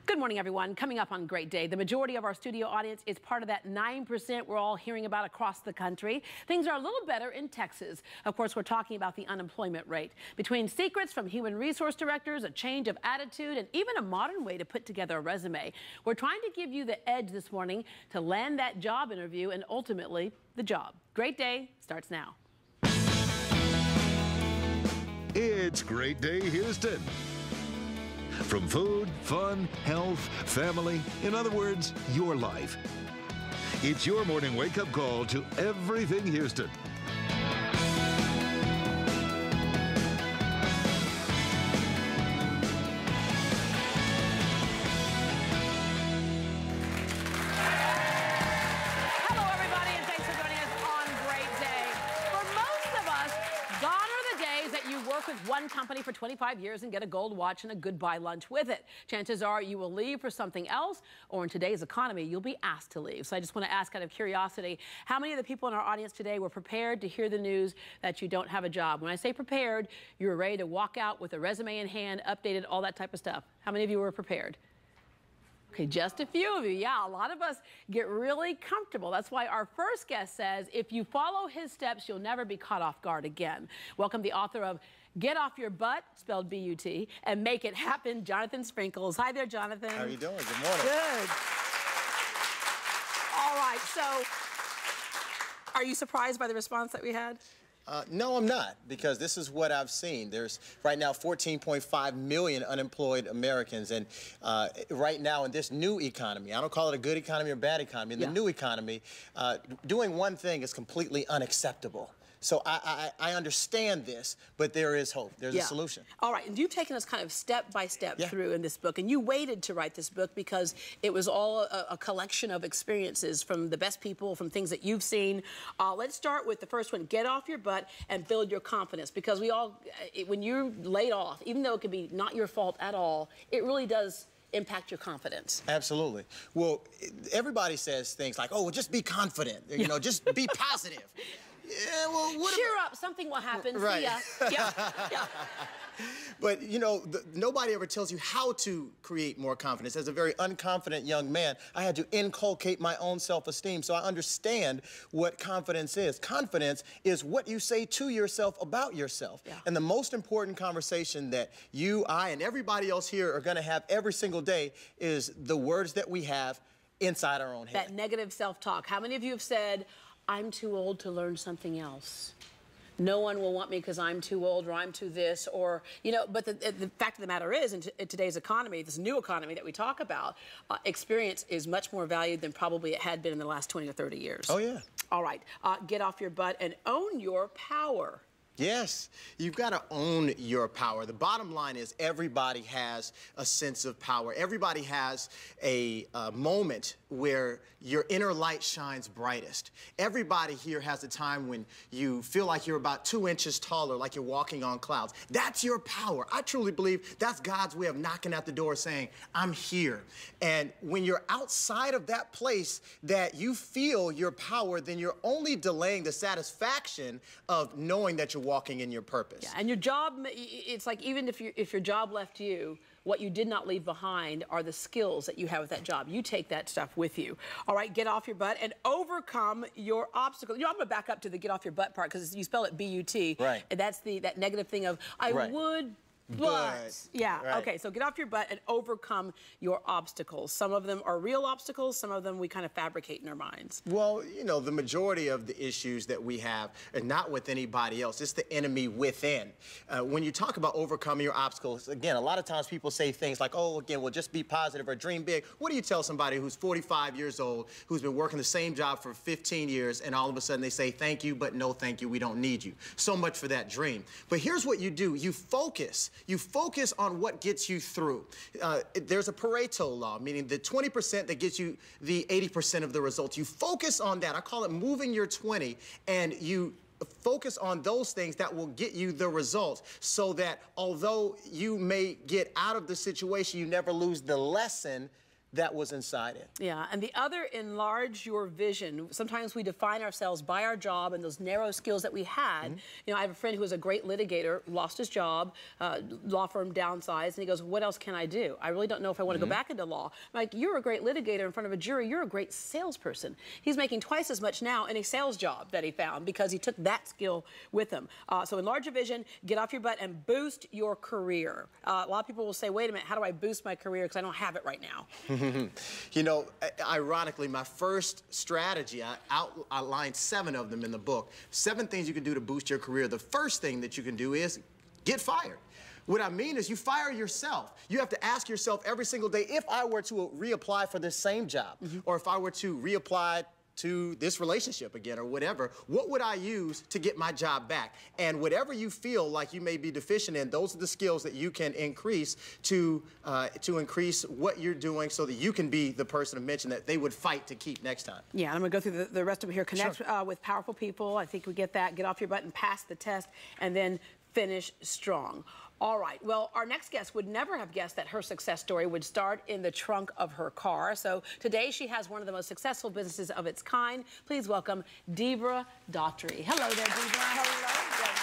Good morning, everyone. Coming up on Great Day, the majority of our studio audience is part of that 9% we're all hearing about across the country. Things are a little better in Texas. Of course, we're talking about the unemployment rate. Between secrets from human resource directors, a change of attitude, and even a modern way to put together a resume, we're trying to give you the edge this morning to land that job interview and ultimately the job. Great Day starts now. It's Great Day Houston. From food, fun, health, family, in other words, your life. It's your morning wake-up call to everything Houston. Hello, everybody, and thanks for joining us on Great Day. For most of us, gone are the days that you work with one company for 25 years and get a gold watch and a goodbye lunch with it. Chances are you will leave for something else, or in today's economy, you'll be asked to leave. So I just want to ask out of curiosity, how many of the people in our audience today were prepared to hear the news that you don't have a job? When I say prepared, you were ready to walk out with a resume in hand, updated, all that type of stuff. How many of you were prepared? Okay, just a few of you. Yeah, a lot of us get really comfortable. That's why our first guest says, if you follow his steps, you'll never be caught off guard again. Welcome the author of Get Off Your Butt, spelled B-U-T, and Make It Happen, Jonathan Sprinkles. Hi there, Jonathan. How are you doing? Good morning. Good. All right, so are you surprised by the response that we had? No, I'm not, because this is what I've seen. There's right now 14.5 million unemployed Americans, and right now in this new economy, I don't call it a good economy or bad economy, in the new economy, doing one thing is completely unacceptable. So I understand this, but there is hope. There's a solution. All right, and you've taken us kind of step by step through in this book, and you waited to write this book because it was all a collection of experiences from the best people, from things that you've seen. Let's start with the first one, get off your butt and build your confidence, because we all, when you're laid off, even though it could be not your fault at all, it really does impact your confidence. Absolutely. Well, everybody says things like, oh, well, just be confident, you know, just be positive. Yeah, well, what cheer up, something will happen. Right. See ya. Yeah. But, you know, nobody ever tells you how to create more confidence. As a very unconfident young man, I had to inculcate my own self-esteem, so I understand what confidence is. Confidence is what you say to yourself about yourself. Yeah. And the most important conversation that you, I, and everybody else here are going to have every single day is the words that we have inside our own head. That negative self-talk. How many of you have said, I'm too old to learn something else? No one will want me because I'm too old, or I'm too this, or, you know, but the fact of the matter is, in today's economy, this new economy that we talk about, experience is much more valued than probably it had been in the last 20 or 30 years. Oh, yeah. All right, get off your butt and own your power. Yes, you've got to own your power. The bottom line is everybody has a sense of power. Everybody has a moment where your inner light shines brightest. Everybody here has a time when you feel like you're about 2 inches taller, like you're walking on clouds. That's your power. I truly believe that's God's way of knocking at the door saying, I'm here. And when you're outside of that place that you feel your power, then you're only delaying the satisfaction of knowing that you're walking in your purpose. Yeah, and your job, it's like even if your job left you, what you did not leave behind are the skills that you have with that job. You take that stuff with you. All right, get off your butt and overcome your obstacles. You know, I'm going to back up to the get off your butt part because you spell it B-U-T. Right. And that's that negative thing of, I would, but. Yeah, right. Okay, so get off your butt and overcome your obstacles. Some of them are real obstacles. Some of them we kind of fabricate in our minds. Well, you know, the majority of the issues that we have are not with anybody else. It's the enemy within. When you talk about overcoming your obstacles, again, a lot of times people say things like, oh, again, well, just be positive or dream big. What do you tell somebody who's 45 years old, who's been working the same job for 15 years, and all of a sudden they say, thank you, but no thank you, we don't need you. So much for that dream. But here's what you do. You focus. You focus on what gets you through. There's a Pareto law, meaning the 20% that gets you the 80% of the results. You focus on that. I call it moving your 20, and you focus on those things that will get you the results, so that although you may get out of the situation, you never lose the lesson that was inside it. Yeah, and the other, enlarge your vision. Sometimes we define ourselves by our job and those narrow skills that we had. You know, I have a friend who was a great litigator, lost his job, law firm downsized, and he goes, what else can I do? I really don't know if I want to go back into law. I'm like, you're a great litigator in front of a jury, you're a great salesperson. He's making twice as much now in a sales job that he found because he took that skill with him. So enlarge your vision, get off your butt, and boost your career. A lot of people will say, wait a minute, how do I boost my career because I don't have it right now? You know, ironically, my first strategy, I outlined 7 of them in the book. 7 things you can do to boost your career. The first thing that you can do is get fired. What I mean is you fire yourself. You have to ask yourself every single day, if I were to reapply for this same job, or if I were to reapply to this relationship again or whatever, what would I use to get my job back? And whatever you feel like you may be deficient in, those are the skills that you can increase to increase what you're doing so that you can be the person to mention that they would fight to keep next time. Yeah, I'm gonna go through the rest of it here. Connect with powerful people. I think we get that. Get off your butt and pass the test, and then finish strong. All right, well, our next guest would never have guessed that her success story would start in the trunk of her car. So today she has one of the most successful businesses of its kind. Please welcome Deborah Daughtry. Hello there, Deborah. Hello, Deborah.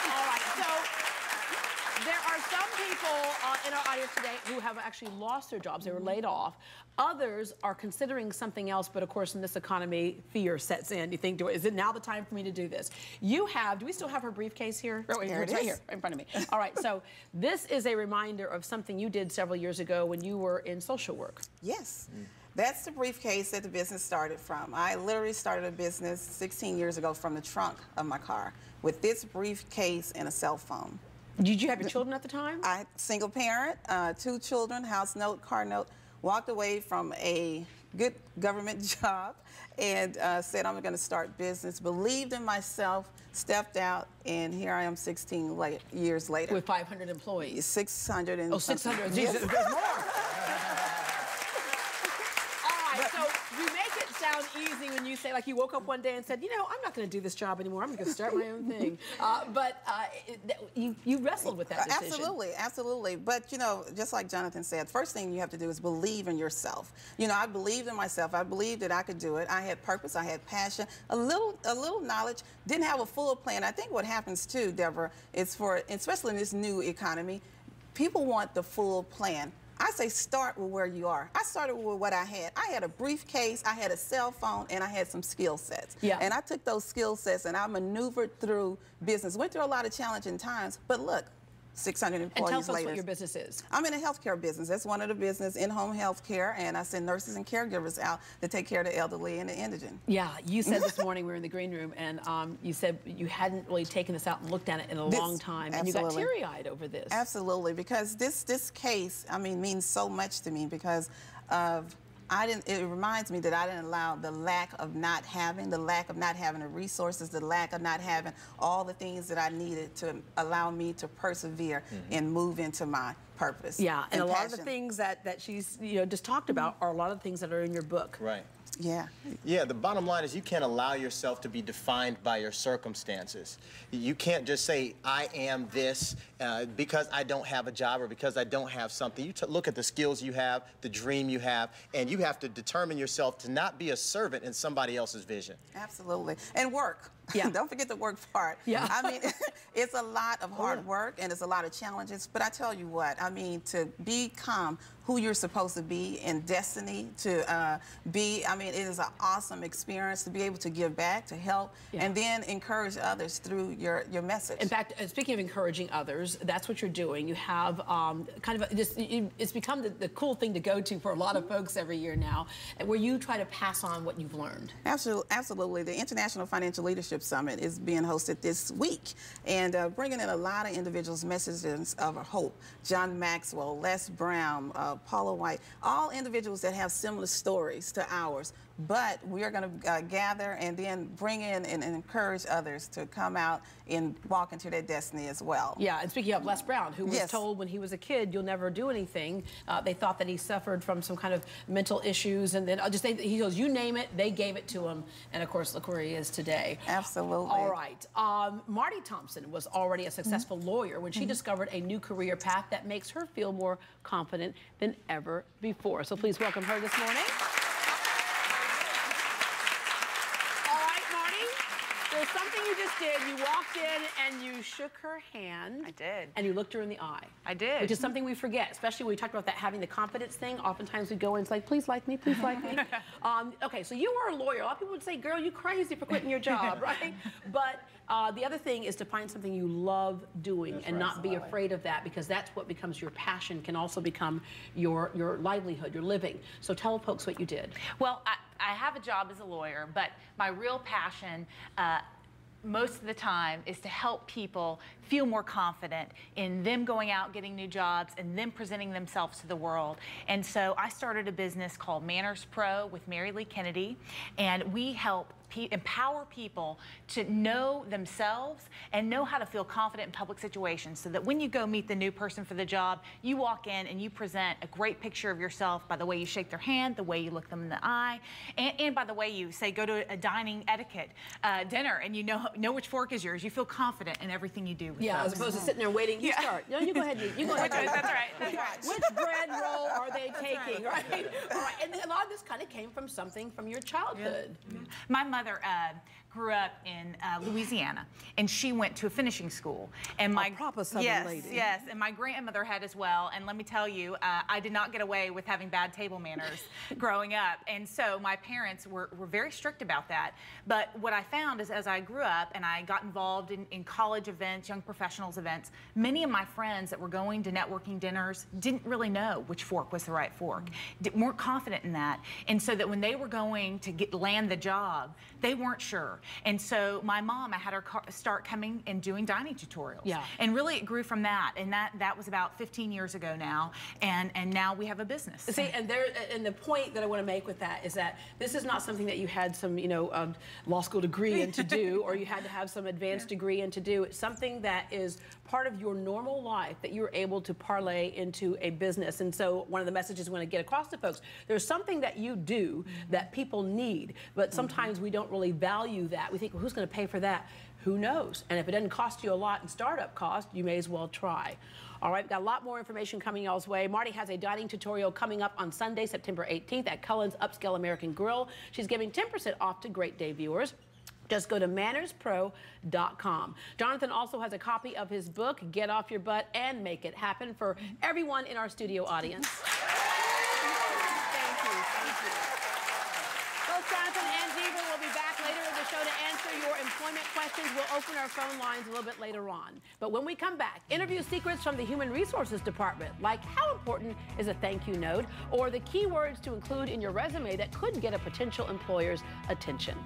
All right, so there are some people in our audience today who have actually lost their jobs. They were laid off. Others are considering something else, but of course in this economy, fear sets in. You think, is it now the time for me to do this? You have, do we still have her briefcase here? Oh, there it is. Right here, in front of me. All right, so this is a reminder of something you did several years ago when you were in social work. Yes. That's the briefcase that the business started from. I literally started a business 16 years ago from the trunk of my car with this briefcase and a cell phone. Did you have your children at the time? I single parent, 2 children, house note, car note. Walked away from a good government job and said I'm going to start business. Believed in myself, stepped out, and here I am 16 years later. With 500 employees. 600 and 600. Yes. Jesus, there's more. All right, so you make it sound easy when you say, like, you woke up one day and said, you know, I'm not going to do this job anymore. I'm going to start my own thing. But you wrestled with that decision. Absolutely, absolutely. But, you know, just like Jonathan said, first thing you have to do is believe in yourself. You know, I believed in myself. I believed that I could do it. I had purpose. I had passion, a little knowledge. Didn't have a full plan. I think what happens too, Deborah, is especially in this new economy, people want the full plan. I say start with where you are. I started with what I had. I had a briefcase, I had a cell phone, and I had some skill sets. Yeah. And I took those skill sets and I maneuvered through business. Went through a lot of challenging times, but look, 600 employees later. And tell us what your business is. I'm in a healthcare business. That's one of the business, in-home health care, and I send nurses and caregivers out to take care of the elderly and the indigent. Yeah, you said this morning we were in the green room, and you said you hadn't really taken this out and looked at it in a long time, and you got teary-eyed over this. Absolutely, because this case, I mean, means so much to me because of it reminds me that I didn't allow the lack of not having the resources, the lack of not having all the things that I needed to allow me to persevere and move into my purpose. Yeah, and a lot of the things that she's just talked about are a lot of the things that are in your book. Right. Yeah. Yeah, the bottom line is you can't allow yourself to be defined by your circumstances. You can't just say, I am this because I don't have a job or because I don't have something. You look at the skills you have, the dream you have, and you have to determine yourself to not be a servant in somebody else's vision. Absolutely. And work. Yeah. Don't forget the work part. Yeah. I mean, it's a lot of hard work and it's a lot of challenges, but I tell you what, I mean, to become who you're supposed to be in destiny, to I mean, it is an awesome experience to be able to give back, to help, and then encourage others through your message. In fact, speaking of encouraging others, that's what you're doing. You have kind of it's become the cool thing to go to for a lot of folks every year now, where you try to pass on what you've learned. Absolutely. The International Financial Leadership Summit is being hosted this week, and bringing in a lot of individuals' messages of hope. John Maxwell, Les Brown, Paula White, all individuals that have similar stories to ours, but we are going to gather and then bring in and encourage others to come out and walk into their destiny as well. Yeah, and speaking of Les Brown, who was told when he was a kid, you'll never do anything, they thought that he suffered from some kind of mental issues, and then he goes, you name it, they gave it to him, and of course, look where he is today. Absolutely. All right. Marty Thompson was already a successful lawyer when she discovered a new career path that makes her feel more confident than ever before. So please welcome her this morning. There's something you just did. You walked in and you shook her hand. I did. And you looked her in the eye. I did. Which is something we forget, especially when we talked about that having the confidence thing. Oftentimes we go in and it's like, please like me, please like me. Okay, so you were a lawyer. A lot of people would say, girl, you crazy for quitting your job, right? But the other thing is to find something you love doing and not be afraid of that, because that's what becomes your passion, can also become your livelihood, your living. So tell folks what you did. Well, I have a job as a lawyer, but my real passion most of the time is to help people feel more confident in them going out, getting new jobs, and them presenting themselves to the world. And so I started a business called Manners Pro with Mary Lee Kennedy, and we help empower people to know themselves and know how to feel confident in public situations, so that when you go meet the new person for the job, you walk in and you present a great picture of yourself by the way you shake their hand, the way you look them in the eye, and by the way you say go to a dining etiquette dinner and you know which fork is yours. You feel confident in everything you do with as opposed to sitting there waiting. You start. No, you go ahead and eat. You go ahead. That's right. Which bread roll are they taking, right? All right. And a lot of this kind of came from something from your childhood. My mother grew up in Louisiana, and she went to a finishing school. And my proper Southern lady. Yes, and my grandmother had as well. And let me tell you, I did not get away with having bad table manners growing up. And so my parents were very strict about that. But what I found is, as I grew up and I got involved in college events, young professionals events, many of my friends that were going to networking dinners didn't really know which fork was the right fork, weren't confident in that. And so that when they were going to land the job, they weren't sure. And so my mom, I had her start coming and doing dining tutorials. Yeah. And really it grew from that. And that was about 15 years ago now. And now we have a business. See, and the point that I want to make with that is that this is not something that you had some, law school degree in to do, or you had to have some advanced degree in to do. It's something that is part of your normal life that you're able to parlay into a business. And so one of the messages we want to get across to folks, there's something that you do that people need, but sometimes we don't really value that. We think, well, who's going to pay for that? Who knows? And if it doesn't cost you a lot in startup cost, you may as well try. All right, we've got a lot more information coming y'all's way. Marty has a dining tutorial coming up on Sunday, September 18th at Cullen's Upscale American Grill. She's giving 10% off to Great Day viewers. Just go to mannerspro.com. Jonathan also has a copy of his book, Get Off Your Butt and Make It Happen, for everyone in our studio audience. Thank you. Both Jonathan and Deborah will be back later in the show to answer your employment questions. We'll open our phone lines a little bit later on. But when we come back, interview secrets from the Human Resources Department, like how important is a thank you note, or the keywords to include in your resume that could get a potential employer's attention.